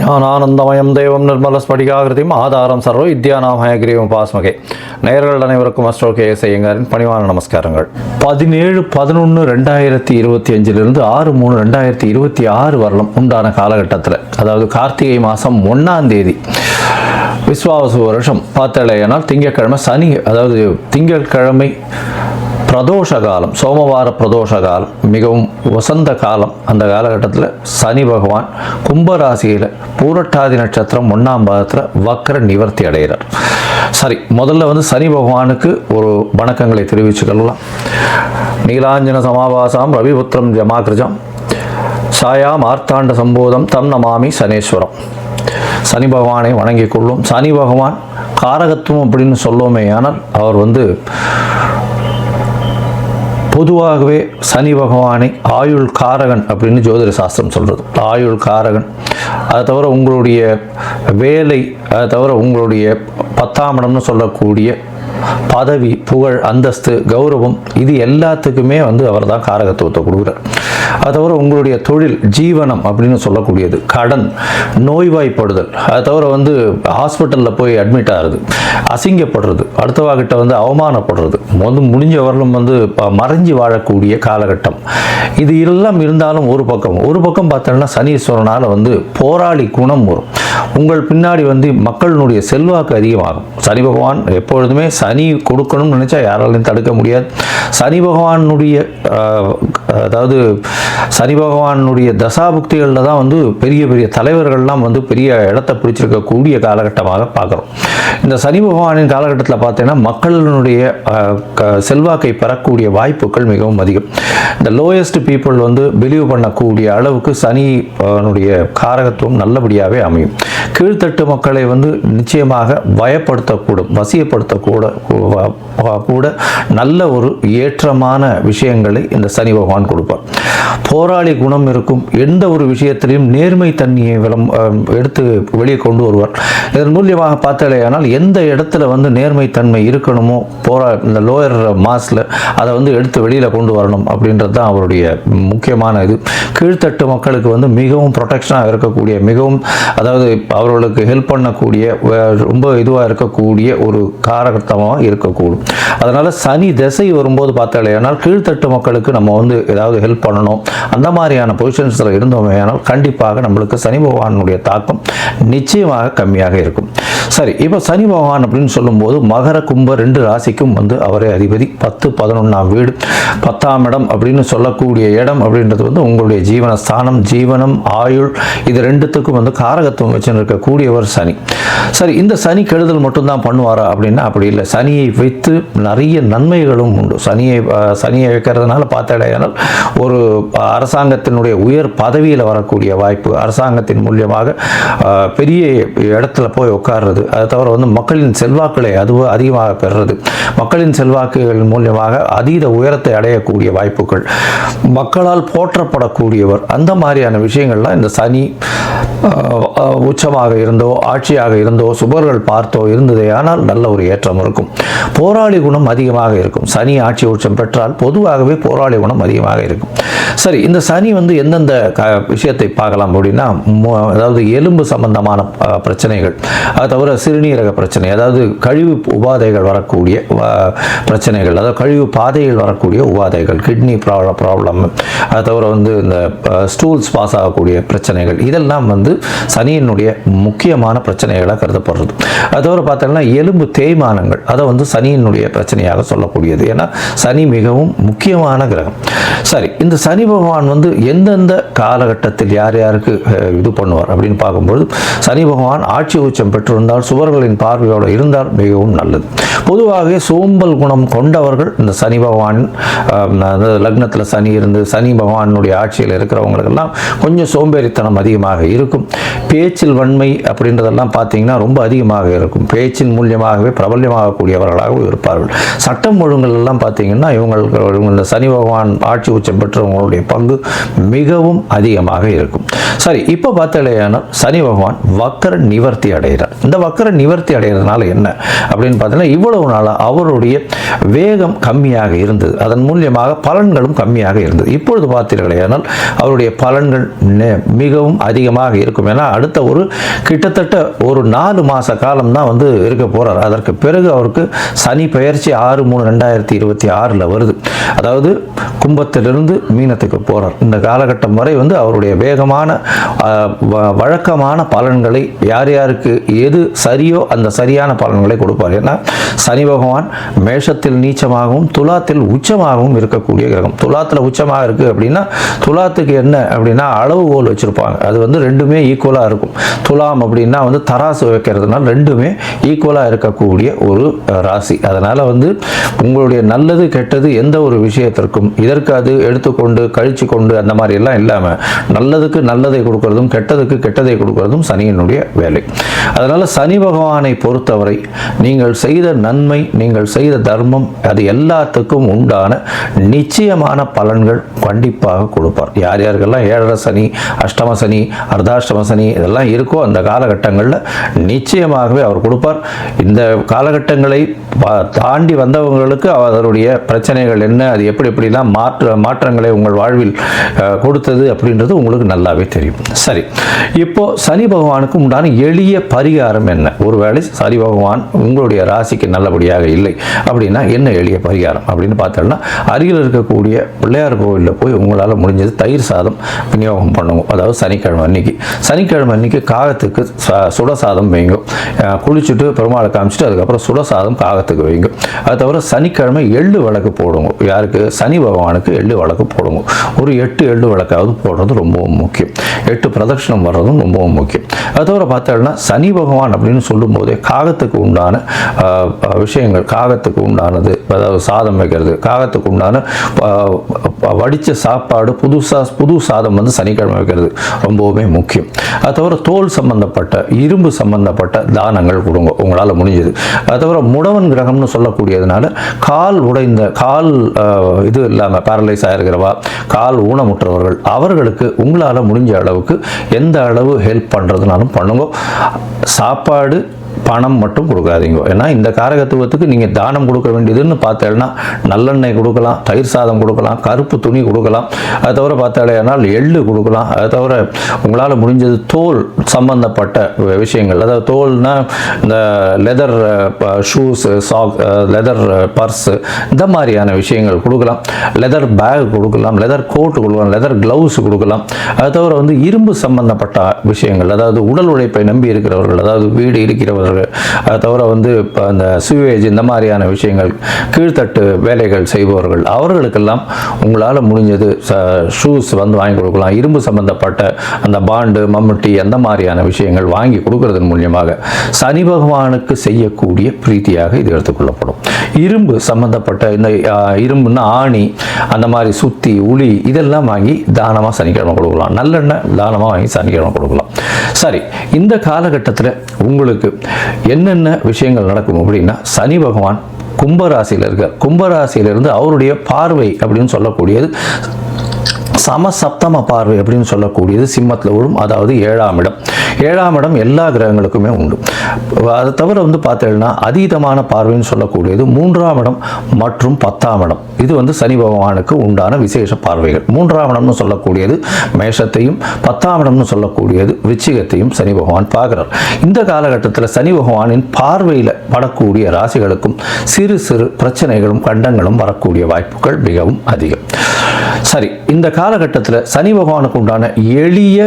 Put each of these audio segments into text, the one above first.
ஞானானந்தமயம் தெய்வம் நிர்மலஸ்படிகாகிருதியும் ஆதாரம் சர்வ வித்யாநாமயகிரியும் பாஸ்மகே. நேயர்கள் அனைவருக்கும் அஸ்ட்ரோ கேஎஸ் ஐயங்காரின் பணிவான நமஸ்காரங்கள். 17/11/2025 6/3/2026 வரலாம் உண்டான காலகட்டத்தில், அதாவது கார்த்திகை மாதம் 1ஆம் தேதி விஸ்வாவசு வருஷம் பார்த்தலையானால் திங்கட்கிழமை சனி, அதாவது திங்கட்கிழமை பிரதோஷ காலம், சோமவார பிரதோஷ காலம், மிகவும் வசந்த காலம். அந்த காலகட்டத்தில் சனி பகவான் கும்பராசியில் பூரட்டாதி நட்சத்திரம் 1ஆம் பாதத்தில் வக்ர நிவர்த்தி அடைகிறார். சரி, முதல்ல சனி பகவானுக்கு ஒரு வணக்கங்களை தெரிவிச்சுக்கலாம். நீலாஞ்சன சமாபாசாம் ரவிபுத்திரம் ஜமாகிருஜம் சாயா மார்த்தாண்ட சம்போதம் தம் நமாமி சனேஸ்வரம். சனி பகவானை வணங்கிக் கொள்ளும். சனி பகவான் காரகத்துவம் அப்படின்னு சொல்லுவோமே, ஆனால் அவர் பொதுவாகவே சனி பகவானை ஆயுள் காரகன் அப்படின்னு ஜோதிட சாஸ்திரம் சொல்கிறது. ஆயுள் காரகன், அதை தவிர உங்களுடைய வேலை, அதை தவிர உங்களுடைய 10ஆம் இடம்னு சொல்லக்கூடிய பதவி, புகழ், அந்தஸ்து, கௌரவம், இது எல்லாத்துக்குமே அவர் தான் காரகத்துவத்தை கொடுக்குறார். அதை தவிர உங்களுடைய தொழில், ஜீவனம் அப்படின்னு சொல்லக்கூடியது, கடன், நோய்வாய்ப்படுதல், அதை தவிர ஹாஸ்பிட்டலில் போய் அட்மிட் ஆகிறது, அசிங்கப்படுறது, அடுத்தவாகிட்ட அவமானப்படுறது, முடிஞ்ச வரலும் மறைஞ்சு வாழக்கூடிய காலகட்டம், இது எல்லாம் இருந்தாலும் ஒரு பக்கம் பார்த்தோம்னா சனீஸ்வரனால் போராளி குணம் வரும். உங்கள் பின்னாடி மக்களினுடைய செல்வாக்கு அதிகமாகும். சனி பகவான் எப்பொழுதுமே சனி கொடுக்கணும்னு நினைச்சா யாராலையும் தடுக்க முடியாது. சனி பகவானுடைய அதாவது சனி பகவானுடைய தசாபுக்திகளில் தான் பெரிய பெரிய தலைவர்கள்லாம் பெரிய இடத்தை பிடிச்சிருக்கக்கூடிய காலகட்டமாக பார்க்குறோம். இந்த சனி பகவானின் காலகட்டத்தில் பார்த்தீங்கன்னா மக்களினுடைய செல்வாக்கை பெறக்கூடிய வாய்ப்புகள் மிகவும் அதிகம். இந்த லோயஸ்ட் பீப்புள் பிலீவ் பண்ணக்கூடிய அளவுக்கு சனினுடைய காரகத்துவம் நல்லபடியாகவே அமையும். கீழ்த்தட்டு மக்களை நிச்சயமாக பயப்படுத்தக்கூடும், வசியப்படுத்தக்கூட நல்ல ஒரு ஏற்றமான விஷயங்களை இந்த சனி பகவான் கொடுப்பார். போராளி குணம் இருக்கும். எந்த ஒரு விஷயத்திலையும் நேர்மை தன்மையை எடுத்து வெளியே கொண்டு வருவார். இதன் மூலியமாக பார்த்தாலேயானால் எந்த இடத்துல நேர்மை தன்மை இருக்கணுமோ இந்த லோயர் மாஸில் அதை எடுத்து வெளியில் கொண்டு வரணும் அப்படின்றது தான் அவருடைய முக்கியமான இது. கீழ்த்தட்டு மக்களுக்கு மிகவும் ப்ரொடெக்ஷனாக இருக்கக்கூடிய, மிகவும் அதாவது அவர்களுக்கு ஹெல்ப் பண்ணக்கூடிய, ரொம்ப இதுவாக இருக்கக்கூடிய ஒரு காரகத்தமாக இருக்கக்கூடும். அதனால் சனி திசை வரும்போது பார்த்தாலேயானால் கீழ்த்தட்டு மக்களுக்கு நம்ம ஏதாவது ஹெல்ப் பண்ணணும், அந்த மாதிரியான பொசிஷன்ஸில் இருந்தோமே ஆனால் கண்டிப்பாக நம்மளுக்கு சனி பகவானுடைய தாக்கம் நிச்சயமாக கம்மியாக இருக்கும். சரி, இப்போ சனி பகவான் அப்படின்னு சொல்லும்போது மகர கும்ப 2 ராசிக்கும் அவரே அதிபதி. 10, 11ஆம் வீடு, 10ஆம் இடம் அப்படின்னு சொல்லக்கூடிய இடம் அப்படின்றது உங்களுடைய ஜீவனஸ்தானம், ஜீவனம், ஆயுள், இது ரெண்டுத்துக்கும் காரகத்துவம் வச்சு இருக்கக்கூடியவர் சனி. சரி, இந்த சனி கெடுதல் மட்டும்தான் பண்ணுவாரா அப்படின்னா அப்படி இல்லை. சனியை வைத்து நிறைய நன்மைகளும் உண்டு. சனியை வைக்கிறதுனால பார்த்தாலேயானால் ஒரு அரசாங்கத்தினுடைய உயர் பதவியில் வரக்கூடிய வாய்ப்பு, அரசாங்கத்தின் மூலியமாக பெரிய இடத்துல போய் உட்கார்றது, அதை தவிர மக்களின் செல்வாக்களை அதிகமாக பெறுறது, மக்களின் செல்வாக்குகள் மூலியமாக அதீத உயரத்தை அடையக்கூடிய வாய்ப்புகள், மக்களால் போற்றப்படக்கூடியவர், அந்த மாதிரியான விஷயங்கள்லாம் இந்த சனி உச்சமாக இருந்தோ, ஆட்சியாக இருந்தோ, சுபர்கள் பார்த்தோ இருந்ததே ஆனால் நல்ல ஒரு ஏற்றம் இருக்கும். போராளி குணம் அதிகமாக இருக்கும். சனி ஆட்சி உச்சம் பெற்றால் பொதுவாகவே போராளி குணம் அதிகமாக இருக்கும். சரி, இந்த சனி எந்தெந்த விஷயத்தை பார்க்கலாம் அப்படின்னா, அதாவது எலும்பு சம்பந்தமான பிரச்சனைகள், அது தவிர சிறுநீரக பிரச்சனை, அதாவது கழிவு உபாதைகள் வரக்கூடிய பிரச்சனைகள், அதாவது கழிவு பாதைகள் வரக்கூடிய உபாதைகள், கிட்னி ப்ராப்ளம், அது தவிர இந்த ஸ்டூல்ஸ் பாஸ் ஆகக்கூடிய பிரச்சனைகள், இதெல்லாம் சனியினுடைய முக்கியமான பிரச்சனைகளாக கருதப்படுறது. அது தவிர பார்த்தோம்னா எலும்பு தேய்மானங்கள், அதை சனியினுடைய பிரச்சனையாக சொல்லக்கூடியது. ஏன்னா சனி மிகவும் முக்கியமான கிரகம். சரி, இந்த சனி பகவான் எந்தெந்த காலகட்டத்தில் யார் யாருக்கு இது பண்ணுவார் அப்படின்னு பார்க்கும்போது, சனி பகவான் ஆட்சி உச்சம் பெற்றிருந்தால், சுவர்களின் பார்வையோடு இருந்தால் மிகவும் நல்லது. பொதுவாகவே சோம்பல் குணம் கொண்டவர்கள் இந்த சனி பகவான் லக்னத்தில் சனி இருந்து சனி பகவானுடைய ஆட்சியில் இருக்கிறவங்களுக்கெல்லாம் கொஞ்சம் சோம்பேறித்தனம் அதிகமாக இருக்கும். பேச்சில் வன்மை அப்படின்றதெல்லாம் பார்த்தீங்கன்னா ரொம்ப அதிகமாக இருக்கும். பேச்சின் மூலியமாகவே பிரபல்யமாகக்கூடியவர்களாகவும் இருப்பார்கள். சட்டம் ஒழுங்குகள் எல்லாம் பார்த்தீங்கன்னா இவங்க இந்த சனி பகவான் ஆட்சி உச்சம் பெற்றவங்களுடைய சனியினுடைய பங்கு மிகவும் அதிகமாக இருக்கும். சரி, இப்போ பார்த்தாலேயானால் சனி பகவான் வக்கர நிவர்த்தி அடைகிறார். இந்த வக்கர நிவர்த்தி அடைகிறதுனால என்ன அப்படின்னு பார்த்தீங்கன்னா, இவ்வளவு நாளாக அவருடைய வேகம் கம்மியாக இருந்தது, அதன் மூலியமாக பலன்களும் கம்மியாக இருந்தது. இப்பொழுது பார்த்தீர்களேயானால் அவருடைய பலன்கள் மிகவும் அதிகமாக இருக்கும். ஏன்னா அடுத்த ஒரு கிட்டத்தட்ட ஒரு 4 மாத காலம் தான் வந்து இருக்க போகிறார். அதற்கு பிறகு அவருக்கு சனி பெயர்ச்சி 6/3/2026 வருது. அதாவது கும்பத்திலிருந்து மீனத்துக்கு போகிறார். இந்த காலகட்டம் வரை வந்து அவருடைய வேகமான வழக்கமான பலன்களை யார் யாருக்கு எது சரியோ அந்த சரியான பலன்களை கொடுப்பார். ஏன்னா சனி பகவான் மேஷத்தில் நீச்சமாகவும் துலாத்தில் உச்சமாகவும் இருக்கக்கூடிய கிரகம். துலாத்தில் உச்சமாக இருக்குது அப்படின்னா துலாத்துக்கு என்ன அப்படின்னா அளவுகோல் வச்சுருப்பாங்க. அது வந்து ரெண்டுமே ஈக்குவலாக இருக்கும். துலாம் அப்படின்னா வந்து தராசு வைக்கிறதுனால ரெண்டுமே ஈக்குவலாக இருக்கக்கூடிய ஒரு ராசி. அதனால் வந்து உங்களுடைய நல்லது கெட்டது எந்த ஒரு விஷயத்திற்கும் இதற்கு அது எடுத்துக்கொண்டு கழிச்சு கொண்டு அந்த மாதிரி எல்லாம் இல்லாமல் நல்லதுக்கு நல்லதை கொடுக்கறதும் கெட்டதுக்கு கெட்டதை கொடுக்கறதும் சனியினுடைய வேலை. அதனால் சனி பகவானை பொறுத்தவரை நீங்கள் செய்த நன்மை, நீங்கள் செய்த தர்மம், அது எல்லாத்துக்கும் உண்டான நிச்சயமான பலன்கள் கண்டிப்பாக கொடுப்பார். யார் யாருக்கெல்லாம் 7.5 சனி, அஷ்டம சனி, அர்த்தாஷ்டம சனி இதெல்லாம் இருக்கோ அந்த காலகட்டங்களில் நிச்சயமாகவே அவர் கொடுப்பார். இந்த காலகட்டங்களை தாண்டி வந்தவங்களுக்கு அதனுடைய பிரச்சனைகள் என்ன, அது எப்படி எப்படிலாம் மாற்றங்களை உங்கள் வாழ்வில் கொடுத்தது அப்படின்றது உங்களுக்கு நல்லாவே தெரியும். சரி, இப்போ சனி பகவானுக்கு உண்டான எளிய பரிகாரம் என்ன? ஒருவேளை சனி பகவான் உங்களுடைய ராசிக்கு நல்லபடியாக இல்லை அப்படின்னா என்ன எளிய பரிகாரம் அப்படின்னு பார்த்தோம்னா, அருகில் இருக்கக்கூடிய பிள்ளையார் கோவிலில் போய் உங்களால் முடிஞ்சது தயிர் சாதம் விநியோகம் பண்ணுவோம். அதாவது சனிக்கிழமை அன்னைக்கு காகத்துக்கு சுடசாதம் வைங்க. குளிச்சுட்டு பெருமாளை காமிச்சிட்டு அதுக்கப்புறம் சுடசாதம் காகத்துக்கு வைங்க. அது தவிர சனிக்கிழமை எள்ளு விளக்கு போடுங்க. யாருக்கு? சனி பகவானுக்கு எள்ளு விளக்கு போடுங்க. ஒரு 8 எள்ளு விளக்காவது போடுறது ரொம்பவும் முக்கியம். 8 பிரதட்சணம் வர்றதும் ரொம்பவும் முக்கியம். அது தவிர பார்த்தோம்னா சனி பகவான் அப்படின்னு சொல்லும் போதே காகத்துக்கு உண்டான விஷயங்கள், காகத்துக்கு உண்டானது, அதாவது சாதம் வைக்கிறது, காகத்துக்கு உண்டான வடித்த சாப்பாடு, புது சாதம் வந்து சனிக்கிழமை வைக்கிறது ரொம்பவுமே முக்கியம். அது தவிர தோல் சம்பந்தப்பட்ட, இரும்பு சம்பந்தப்பட்ட தானங்கள் கொடுங்க உங்களால் முடிஞ்சது. அது தவிர முடவன் கிரகம்னு சொல்லக்கூடியதுனால கால் உடைந்த, கால் இது இல்லாமல் பேரலைஸ் ஆகிருக்கிறவா, கால் ஊனமுற்றவர்கள், அவர்களுக்கு உங்களால் முடிஞ்ச அளவுக்கு எந்த அளவு ஹெல்ப் பண்ணுறதுனாலும் பண்ணுங்க. சாப்பாடு பணம் மட்டும் கொடுக்காதீங்க. ஏன்னா இந்த காரகத்துவத்துக்கு நீங்கள் தானம் கொடுக்க வேண்டியதுன்னு பார்த்தேன்னா நல்லெண்ணெய் கொடுக்கலாம், தயிர் சாதம் கொடுக்கலாம், கருப்பு துணி கொடுக்கலாம். அது தவிர பார்த்தாலேனால் எள்ளு கொடுக்கலாம். அது தவிர உங்களால் முடிஞ்சது தோல் சம்பந்தப்பட்ட விஷயங்கள், அதாவது தோல்னா இந்த லெதர் ஷூஸு, லெதர் பர்ஸு, இந்த மாதிரியான விஷயங்கள் கொடுக்கலாம். லெதர் பேக் கொடுக்கலாம், லெதர் கோட்டு கொடுக்கலாம், லெதர் க்ளவுஸ் கொடுக்கலாம். அது தவிர வந்து இரும்பு சம்பந்தப்பட்ட விஷயங்கள், அதாவது உடல் உழைப்பை நம்பி இருக்கிறவர்கள், அதாவது வீடு இருக்கிறவர்கள், அது தவிர வந்து அந்த சுவேஜ், இந்த மாதிரியான விஷயங்கள், கீழ்த்தட்டு வேலைகள் செய்பவர்கள், அவர்களுக்கெல்லாம் உங்களால் முடிஞ்சது ஷூஸ் வந்து வாங்கி கொடுக்கலாம். இரும்பு சம்பந்தப்பட்ட அந்த பாண்டு, மம்முட்டி, அந்த மாதிரியான விஷயங்கள் வாங்கி கொடுக்கறதன் மூலியமாக சனி பகவானுக்கு செய்யக்கூடிய பிரீத்தியாக இது எடுத்துக்கொள்ளப்படும். இரும்பு சம்பந்தப்பட்ட இந்த இரும்புன்னா ஆணி, அந்த மாதிரி சுத்தி, உளி, இதெல்லாம் வாங்கி தானமாக சனிக்கிழமை கொடுக்கலாம். நல்லெண்ணெய் தானமாக வாங்கி சனிக்கிழமை கொடுக்கலாம். சரி, இந்த காலகட்டத்தில் உங்களுக்கு என்னென்ன விஷயங்கள் நடக்கும் அப்படின்னா, சனி பகவான் கும்பராசியில் இருக்கார். கும்பராசியிலிருந்து அவருடைய பார்வை அப்படின்னு சொல்லக்கூடியது சமசப்தம பார்வை அப்படின்னு சொல்லக்கூடியது சிம்மத்தில் விழும். அதாவது 7ஆம் இடம். 7ஆம் இடம் எல்லா கிரகங்களுக்குமே உண்டு. அதை தவிர வந்து பார்த்தீங்கன்னா அதீதமான பார்வைன்னு சொல்லக்கூடியது 3ஆம் இடம் மற்றும் 10ஆம் இடம். இது வந்து சனி பகவானுக்கு உண்டான விசேஷ பார்வைகள். 3ஆம் இடம்னு சொல்லக்கூடியது மேஷத்தையும், 10ஆம் இடம்னு சொல்லக்கூடியது விருச்சிகத்தையும் சனி பகவான் பார்க்கிறார். இந்த காலகட்டத்தில் சனி பகவானின் பார்வையில் படக்கூடிய ராசிகளுக்கும் சிறு சிறு பிரச்சனைகளும் கண்டங்களும் வரக்கூடிய வாய்ப்புகள் மிகவும் அதிகம். சரி, இந்த காலகட்டத்தில் சனி பகவானுக்கு உண்டான எளிய,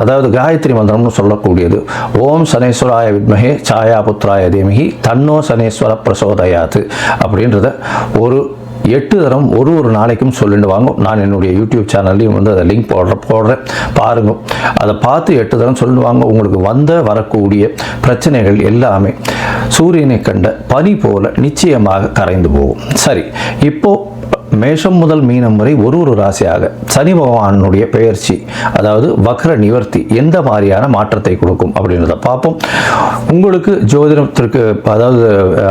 அதாவது காயத்ரி மந்திரம்னு சொல்லக்கூடியது ஓம் சனேஸ்வராய வித்மஹே சாயா புத்ராய தீமஹி தன்னோ சனேஸ்வர பிரசோதயாத்து அப்படின்றத ஒரு 8 தரம் ஒரு நாளைக்கும் சொல்லிட்டு வாங்க. நான் என்னுடைய யூடியூப் சேனல்லையும் வந்து அதை லிங்க் போடுறேன், பாருங்க. அதை பார்த்து 8 தரம் சொல்லிட்டு வாங்க. உங்களுக்கு வரக்கூடிய பிரச்சனைகள் எல்லாமே சூரியனை கண்ட பனி போல நிச்சயமாக கரைந்து போகும். சரி, இப்போ மேஷம் முதல் மீனம் வரை ஒரு ராசியாக சனி பகவானுடைய பெயர்ச்சி, அதாவது வக்ர நிவர்த்தி எந்த மாதிரியான மாற்றத்தை கொடுக்கும் அப்படின்றத பார்ப்போம். உங்களுக்கு ஜோதிடத்திற்கு, அதாவது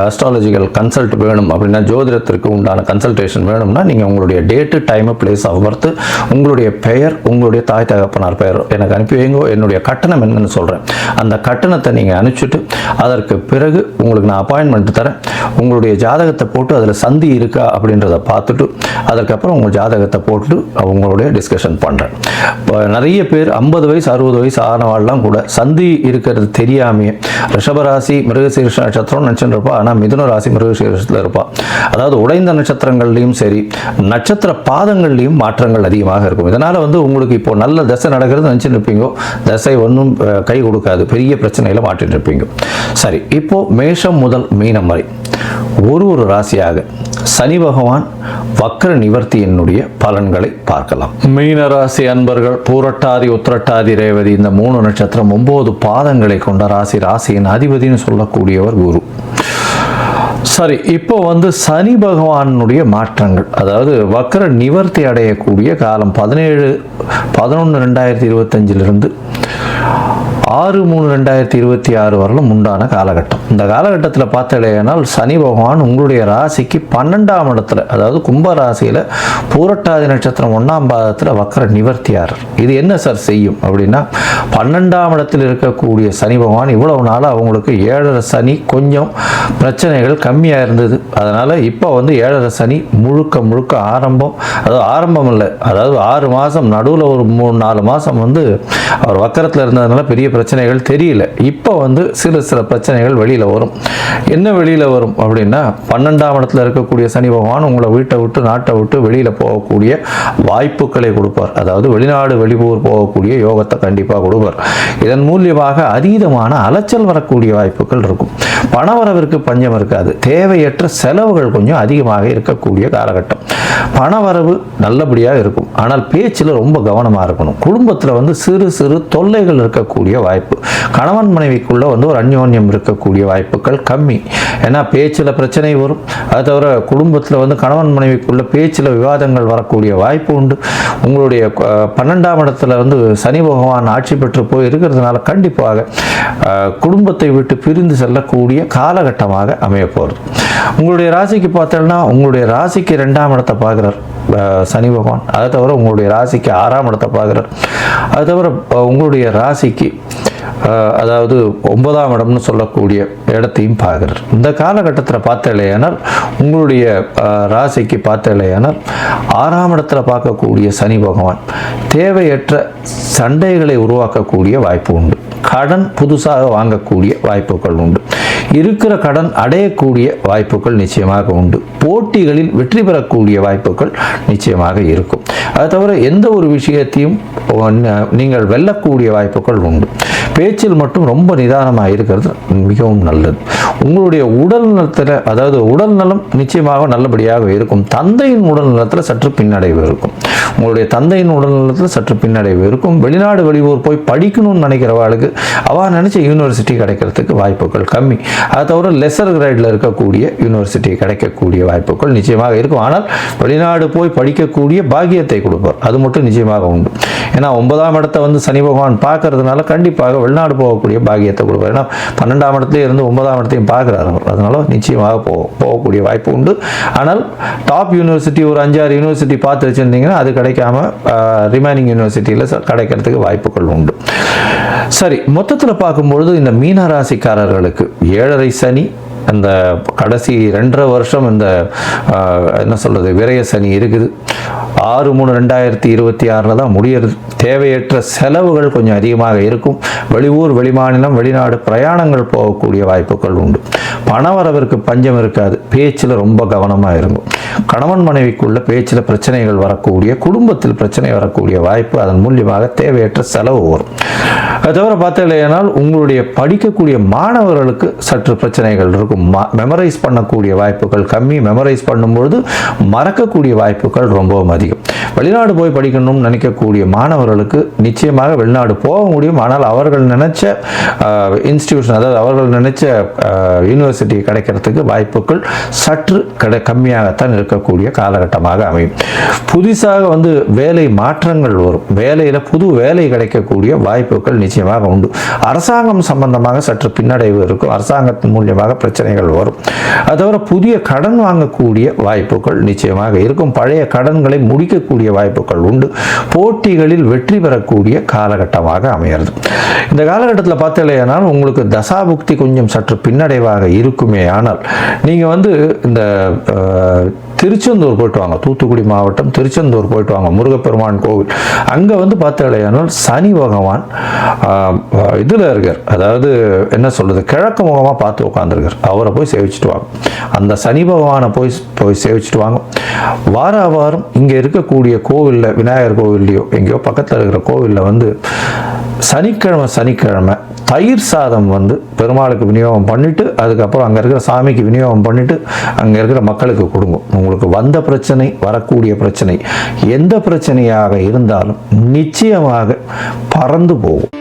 அஸ்ட்ராலஜிக்கல் கன்சல்ட் வேணும் அப்படின்னா, ஜோதிடத்திற்கு உண்டான கன்சல்டேஷன் வேணும்னா நீங்கள் உங்களுடைய date, time, place of birth, உங்களுடைய பெயர், உங்களுடைய தாய் தகப்பனார் பெயர் எனக்கு அனுப்பி வைங்க. என்னுடைய கட்டணம் என்னன்னு சொல்கிறேன். அந்த கட்டணத்தை நீங்கள் அனுப்பிச்சுட்டு அதற்கு பிறகு உங்களுக்கு நான் அப்பாயின்மெண்ட் தரேன். உங்களுடைய ஜாதகத்தை போட்டு அதில் சந்தி இருக்கா அப்படின்றத பார்த்துட்டு அதற்கப்புறம் உங்கள் ஜாதகத்தை போட்டு அவங்களுடைய டிஸ்கஷன் பண்ணுறேன். இப்போ நிறைய பேர் 50 வயசு 60 வயசு ஆனவாள்லாம் கூட சந்தி இருக்கிறது தெரியாமையே ரிஷபராசி மிருகசீரிஷ நட்சத்திரம் நினச்சிட்டு இருப்பா. ஆனால் மிதுன ராசி மிருகசீரிஷத்தில் இருப்பா. அதாவது உடைந்த நட்சத்திரங்கள்லையும் சரி, நட்சத்திர பாதங்கள்லையும் மாற்றங்கள் அதிகமாக இருக்கும். இதனால் உங்களுக்கு இப்போ நல்ல தசை நடக்கிறது நினச்சிட்டு இருப்பீங்க, தசை ஒன்றும் கை கொடுக்காது, பெரிய பிரச்சனையில் மாட்டிட்டு இருப்பீங்க. சரி, இப்போ மேஷம் முதல் மீனம் வரை ஒரு ராசியாக சனி பகவான் வக்ர நிவர்த்தியினுடைய பலன்களை பார்க்கலாம். மீன ராசி அன்பர்கள் பூரட்டாதி, உத்திரட்டாதி, ரேவதி இந்த 3 நட்சத்திரம் 9 பாதங்களை கொண்ட ராசி. ராசியின் அதிபதினு சொல்லக்கூடியவர் குரு. சரி, இப்போ சனி பகவானுடைய மாற்றங்கள், அதாவது வக்ர நிவர்த்தி அடையக்கூடிய காலம் 17/11/2025 6/3/2026 வரலும் உண்டான காலகட்டம். இந்த காலகட்டத்தில் பார்த்தீங்கன்னா சனி பகவான் உங்களுடைய ராசிக்கு 12ஆம் இடத்துல, அதாவது கும்ப ராசியில் பூரட்டாதி நட்சத்திரம் 1ஆம் பாதத்தில் வக்ர நிவர்த்தியார். இது என்ன சார் செய்யும் அப்படின்னா, 12ஆம் இடத்தில் இருக்கக்கூடிய சனி பகவான் இவ்வளவு நாள் அவங்களுக்கு 7.5 சனி கொஞ்சம் பிரச்சனைகள் கம்மியாக இருந்தது. அதனால் இப்போ 7.5 சனி முழுக்க ஆரம்பம், அதாவது ஆரம்பம் இல்லை, அதாவது 6 மாதம் நடுவில் ஒரு 3-4 மாதம் அவர் வக்கரத்தில் இருந்ததுனால பெரிய பிரச்சனைகள் தெரியல. இப்போ சில பிரச்சனைகள் வெளியில் வரும். என்ன வெளியில் வரும் அப்படின்னா, 12ஆம் இடத்துல இருக்கக்கூடிய சனி பகவான் உங்களை வீட்டை விட்டு நாட்டை விட்டு வெளியில் போகக்கூடிய வாய்ப்புகளை கொடுப்பார். அதாவது வெளிநாடு வெளியூர் போகக்கூடிய யோகத்தை கண்டிப்பாக கொடுப்பார். இதன் மூலியமாக அதீதமான அலைச்சல் வரக்கூடிய வாய்ப்புகள் இருக்கும். பணவரவிற்கு பஞ்சம் இருக்காது. தேவையற்ற செலவுகள் கொஞ்சம் அதிகமாக இருக்கக்கூடிய காலகட்டம். பணவரவு நல்லபடியாக இருக்கும், ஆனால் பேச்சில் ரொம்ப கவனமாக இருக்கணும். குடும்பத்தில் சிறு தொல்லைகள் இருக்கக்கூடிய வாய்ப்பு. கணவன் மனைவிக்குள்ள ஒரு அந்யோன்யம் இருக்கக்கூடிய வாய்ப்புகள் கம்மி. ஏன்னா பேச்சில் பிரச்சனை வரும். அது தவிர குடும்பத்தில் கணவன் மனைவிக்குள்ள பேச்சில் விவாதங்கள் வரக்கூடிய வாய்ப்பு உண்டு. உங்களுடைய 12ஆம் இடத்துல சனி பகவான் ஆட்சி பெற்று போய் இருக்கிறதுனால கண்டிப்பாக குடும்பத்தை விட்டு பிரிந்து செல்லக்கூடிய காலகட்டமாக அமைய போகிறது. உங்களுடைய ராசிக்கு பார்த்தோம்னா, உங்களுடைய ராசிக்கு 2ஆம் இடத்தை பார்க்குறார் சனி பகவான். அதை தவிர உங்களுடைய ராசிக்கு 6ஆம் இடத்தை பார்க்குறார். அது தவிர உங்களுடைய ராசிக்கு, அதாவது 9ஆம் இடம்னு சொல்லக்கூடிய இடத்தையும் பார்க்குறார். இந்த காலகட்டத்தில் பார்த்தேனால் உங்களுடைய ராசிக்கு பார்த்தேனால் 6ஆம் இடத்துல பார்க்கக்கூடிய சனி பகவான் தேவையற்ற சண்டைகளை உருவாக்கக்கூடிய வாய்ப்பு உண்டு. கடன் புதுசாக வாங்கக்கூடிய வாய்ப்புகள் உண்டு. இருக்கிற கடன் அடையக்கூடிய வாய்ப்புகள் நிச்சயமாக உண்டு. போட்டிகளில் வெற்றி பெறக்கூடிய வாய்ப்புகள் நிச்சயமாக இருக்கும். அது தவிர எந்த ஒரு விஷயத்தையும் நீங்கள் வெல்லக்கூடிய வாய்ப்புகள் உண்டு. பேச்சில் மட்டும் ரொம்ப நிதானமாக இருக்கிறது மிகவும் நல்லது. உங்களுடைய உடல் நலத்தில், அதாவது உடல் நலம் நிச்சயமாக நல்லபடியாக இருக்கும். தந்தையின் உடல் நலத்தில் சற்று பின்னடைவு இருக்கும். உங்களுடைய தந்தையின் உடல் நலத்தில் சற்று பின்னடைவு இருக்கும். வெளிநாடு வெளியூர் போய் படிக்கணும்னு நினைக்கிறவாளுக்கு நினைச்ச யூனிவர்சிட்டி கிடைக்கிறதுக்கு வாய்ப்புகள் கம்மி. அதை தவிர லெசர் கிரேடில் இருக்கக்கூடிய யூனிவர்சிட்டி கிடைக்கக்கூடிய வாய்ப்புகள் நிச்சயமாக இருக்கும். ஆனால் வெளிநாடு போய் படிக்கக்கூடிய பாக்கியத்தை கொடுப்பார், அது மட்டும் நிச்சயமாக உண்டு. ஏன்னா 9ஆம் இடத்தை சனி பகவான் பார்க்கறதுனால கண்டிப்பாக வெளிநாடு போகக்கூடிய பாக்கியத்தை கொடுப்பார். ஏன்னா 12ஆம் இடத்துல இருந்து 9ஆம் இடத்தையும் பார்க்குறாரு அவர். அதனால நிச்சயமாக போகக்கூடிய வாய்ப்பு உண்டு. ஆனால் டாப் யூனிவர்சிட்டி ஒரு 5-6 யூனிவர்சிட்டி பார்த்து வச்சுருந்தீங்கன்னா அது கிடைக்காம ரிமைனிங் யூனிவர்சிட்டியில் கிடைக்கிறதுக்கு வாய்ப்புகள் உண்டு. சரி, மொத்தத்தில் பார்க்கும்பொழுது இந்த மீன ராசிக்காரர்களுக்கு 7.5 சனி, அந்த கடைசி 2.5 வருஷம் இந்த என்ன சொல்கிறது விரய சனி இருக்குது. 6/3/2026 தான் முடியறது. தேவையற்ற செலவுகள் கொஞ்சம் அதிகமாக இருக்கும். வெளியூர் வெளிமாநிலம் வெளிநாடு பிரயாணங்கள் போகக்கூடிய வாய்ப்புகள் உண்டு. பணவரவிற்கு பஞ்சம் இருக்காது. பேச்சில் ரொம்ப கவனமாக இருக்கும். கணவன் மனைவிக்குள்ள பேச்சில் பிரச்சனைகள் வரக்கூடிய, குடும்பத்தில் பிரச்சனை வரக்கூடிய வாய்ப்பு, அதன் மூலியமாக தேவையற்ற செலவு வரும். அது தவிர பார்த்தீங்கன்னால் உங்களுடைய படிக்கக்கூடிய மாணவர்களுக்கு சற்று பிரச்சனைகள் இருக்கும். மெமரைஸ் பண்ணக்கூடிய வாய்ப்புகள் கம்மி. மெமரைஸ் பண்ணும்பொழுது மறக்கக்கூடிய வாய்ப்புகள் ரொம்பவும் அதிகம். அதிகம். வெளிநாடு போய் படிக்கணும்னு நினைக்கக்கூடிய மாணவர்களுக்கு நிச்சயமாக வெளிநாடு போக முடியும். ஆனால் அவர்கள் நினைச்ச இன்ஸ்டிடியூஷன், அதாவது அவர்கள் நினைச்ச யூனிவர்சிட்டி கிடைக்கிறதுக்கு வாய்ப்புகள் சற்று கம்மியாகத்தான் இருக்கக்கூடிய காலகட்டமாக அமையும். புதுசாக வேலை மாற்றங்கள் வரும். வேலையில் புது வேலை கிடைக்கக்கூடிய வாய்ப்புகள் நிச்சயமாக உண்டு. அரசாங்கம் சம்பந்தமாக சற்று பின்னடைவு இருக்கும். அரசாங்கத்தின் மூலியமாக பிரச்சனைகள் வரும். அது தவிர புதிய கடன் வாங்கக்கூடிய வாய்ப்புகள் நிச்சயமாக இருக்கும். பழைய கடன்களை முடிக்கக்கூடிய வாய்ப்புகள் உண்டு. போட்டிகளில் வெற்றி பெறக்கூடிய காலகட்டமாக அமைகிறது. இந்த காலகட்டத்தில் பார்த்தீங்கன்னா உங்களுக்கு தசாபுக்தி கொஞ்சம் சற்று பின்னடைவாக இருக்குமே. ஆனால் நீங்கள் இந்த திருச்செந்தூர் போயிட்டு வாங்க, தூத்துக்குடி மாவட்டம் திருச்செந்தூர் போயிட்டு வாங்க, முருகப்பெருமான் கோவில். அங்கே பார்த்தீங்கன்னா சனி பகவான் இதில் இருக்கார், அதாவது என்ன சொல்றது, கிழக்கு முகமாக பார்த்து உட்காந்துருக்கார். அவரை போய் சேவிச்சுட்டு வாங்க. அந்த சனி பகவானை போய் சேவிச்சுட்டு வாங்க. வாரம் இங்கே இருக்கக்கூடிய கோவிலில், விநாயகர் கோவில்லையோ எங்கேயோ பக்கத்தில் இருக்கிற கோவிலில் சனிக்கிழமை தயிர் சாதம் பெருமாளுக்கு விநியோகம் பண்ணிட்டு, அதுக்கப்புறம் அங்கே இருக்கிற சாமிக்கு விநியோகம் பண்ணிட்டு அங்கே இருக்கிற மக்களுக்கு கொடுங்க. உங்களுக்கு வந்த பிரச்சனை, வரக்கூடிய பிரச்சனை, எந்த பிரச்சனையாக இருந்தாலும் நிச்சயமாக பறந்து போகும்.